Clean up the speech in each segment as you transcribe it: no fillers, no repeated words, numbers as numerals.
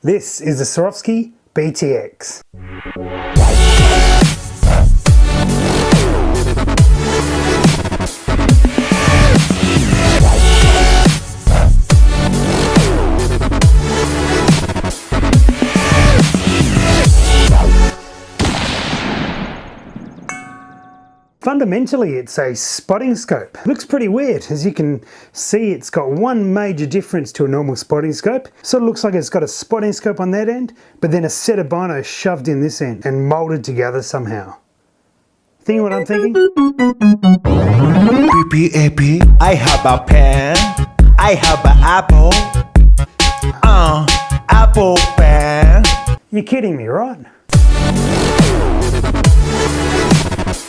This is the Swarovski BTX. Fundamentally, it's a spotting scope. It looks pretty weird. As you can see, it's got one major difference to a normal spotting scope. Sort of looks like it's got a spotting scope on that end, but then a set of binos shoved in this end and molded together somehow. Thinking what I'm thinking? PPAP. I have a pen. I have an apple. Apple pen. You're kidding me, right?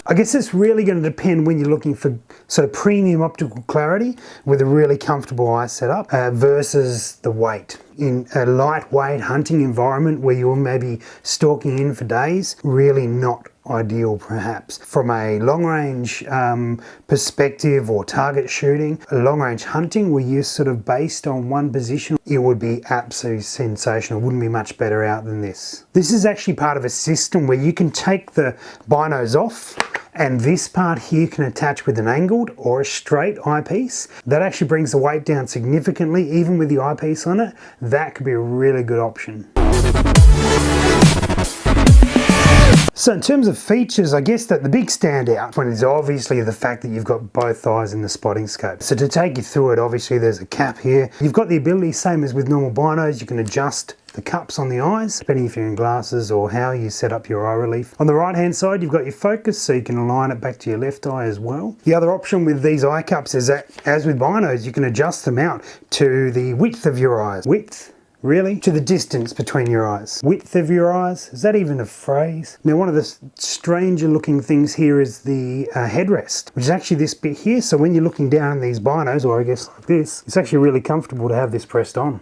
I guess it's really going to depend when you're looking for sort of premium optical clarity with a really comfortable eye setup versus the weight. In a lightweight hunting environment where you're maybe stalking in for days, really not ideal perhaps. From a long range perspective or target shooting, long range hunting where you're sort of based on one position, it would be absolutely sensational. Wouldn't be much better out than this. This is actually part of a system where you can take the binos off and this part here can attach with an angled or a straight eyepiece. That actually brings the weight down significantly, even with the eyepiece on it. That could be a really good option. So in terms of features, I guess that the big standout one is obviously the fact that you've got both eyes in the spotting scope. So to take you through it, obviously there's a cap here. You've got the ability, same as with normal binos, you can adjust the cups on the eyes, depending if you're in glasses or how you set up your eye relief. On the right hand side, you've got your focus, so you can align it back to your left eye as well. The other option with these eye cups is that, as with binos, you can adjust them out to the width of your eyes. Width? Really? To the distance between your eyes. Width of your eyes? Is that even a phrase? Now, one of the stranger looking things here is the headrest, which is actually this bit here. So when you're looking down in these binos, or I guess like this, it's actually really comfortable to have this pressed on.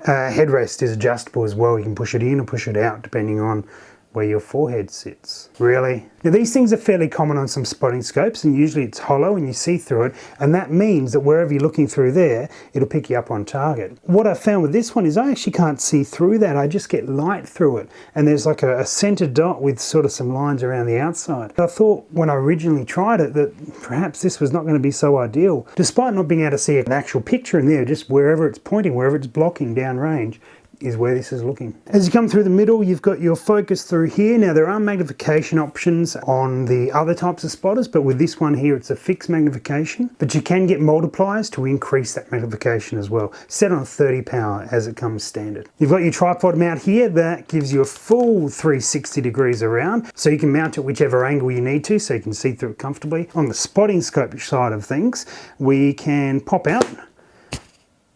Headrest is adjustable as well. You can push it in or push it out depending on where your forehead sits. Really? Now these things are fairly common on some spotting scopes, and usually it's hollow and you see through it, and that means that wherever you're looking through there, it'll pick you up on target. What I found with this one is I actually can't see through that. I just get light through it, and there's like a centered dot with sort of some lines around the outside. I thought when I originally tried it that perhaps this was not going to be so ideal, despite not being able to see an actual picture in there. Just wherever it's pointing, wherever it's blocking downrange, is where this is looking. As you come through the middle, you've got your focus through here. Now there are magnification options on the other types of spotters, but with this one here, it's a fixed magnification, but you can get multipliers to increase that magnification as well. Set on 30 power as it comes standard. You've got your tripod mount here that gives you a full 360 degrees around, so you can mount it whichever angle you need to, so you can see through it comfortably. On the spotting scope side of things, we can pop out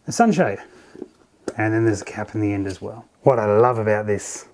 a sunshade. And then there's a cap in the end as well. What I love about this.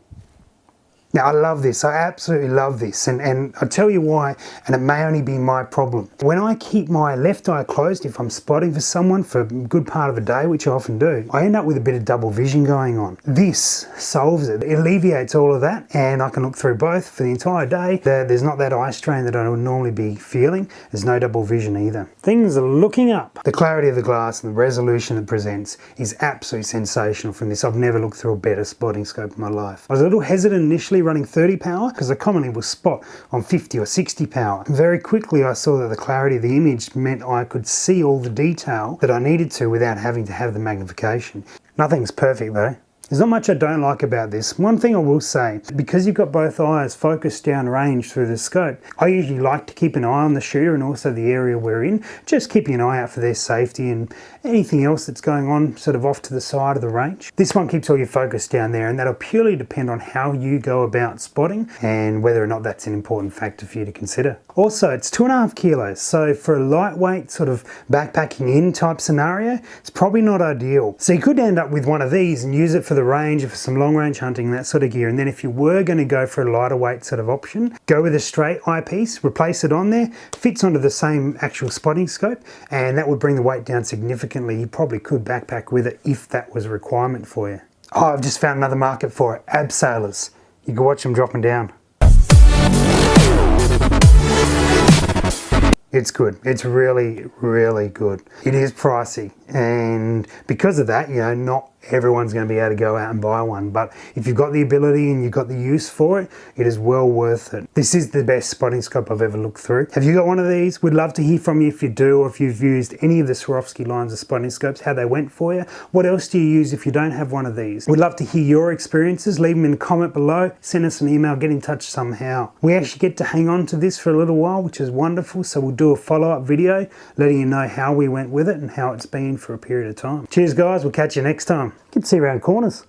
Now I love this, I absolutely love this, and I'll tell you why, and it may only be my problem. When I keep my left eye closed, if I'm spotting for someone for a good part of a day, which I often do, I end up with a bit of double vision going on. This solves it. It alleviates all of that, and I can look through both for the entire day. There's not that eye strain that I would normally be feeling. There's no double vision either. Things are looking up. The clarity of the glass and the resolution it presents is absolutely sensational from this. I've never looked through a better spotting scope in my life. I was a little hesitant initially running 30 power because I commonly will spot on 50 or 60 power. Very quickly I saw that the clarity of the image meant I could see all the detail that I needed to without having to have the magnification. Nothing's perfect though. There's not much I don't like about this. One thing I will say, because you've got both eyes focused down range through the scope, I usually like to keep an eye on the shooter and also the area we're in, just keeping an eye out for their safety and anything else that's going on sort of off to the side of the range. This one keeps all your focus down there, and that'll purely depend on how you go about spotting and whether or not that's an important factor for you to consider. Also, it's 2.5 kilos, so for a lightweight sort of backpacking in type scenario, it's probably not ideal. So you could end up with one of these and use it for the range, for some long range hunting, that sort of gear. And then if you were going to go for a lighter weight sort of option, go with a straight eyepiece, replace it on there, fits onto the same actual spotting scope, and that would bring the weight down significantly. You probably could backpack with it if that was a requirement for you. Oh, I've just found another market for it, abseilers. You can watch them dropping down. It's good. It's really, really good. It is pricey, and because of that, you know, not everyone's going to be able to go out and buy one. But if you've got the ability and you've got the use for it, it is well worth it. This is the best spotting scope I've ever looked through. Have you got one of these? We'd love to hear from you if you do, or if you've used any of the Swarovski lines of spotting scopes, how they went for you. What else do you use if you don't have one of these? We'd love to hear your experiences. Leave them in a comment below, send us an email, get in touch somehow. We actually get to hang on to this for a little while, which is wonderful, so we'll do a follow-up video letting you know how we went with it and how it's been for a period of time. Cheers guys, we'll catch you next time. You can see around corners.